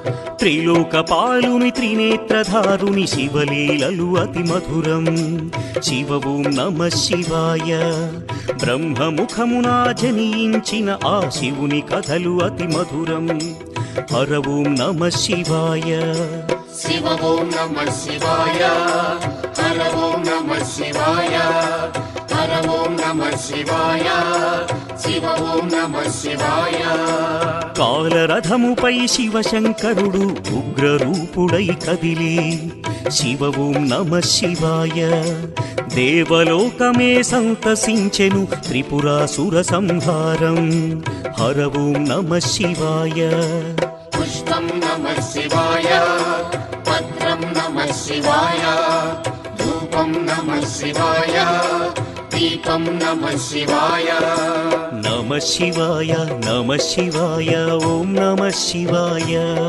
త్రిలోకపాలుని త్రినేత్రధారుని శివలీలలు అతి మధురం. శివ ఓం నమః శివాయ. బ్రహ్మముఖమున జనించిన ఆ శివుని కథలు అతి మధురం. హర ఓం నమః శివాయ. శివ ఓం నమః శివాయ. హర ఓం నమః శివాయ. హర ఓం నమః శివాయ. శివ ఓం నమః శివాయ. కాలరథముపై శివశంకరుడు ఉగ్రరూపుడై కదిలి శివ ఓం నమః శివాయ. దేవలోకమే సంతసించెను త్రిపురాసుర సంహారం. హర ఓం నమః శివాయ. పుష్పం నమః శివాయ. పత్రం నమః శివాయ. ధూపం నమః శివాయ. దీపం నమః శివాయ. నమః శివాయ. నమః శివాయ. ఓం నమః శివాయ.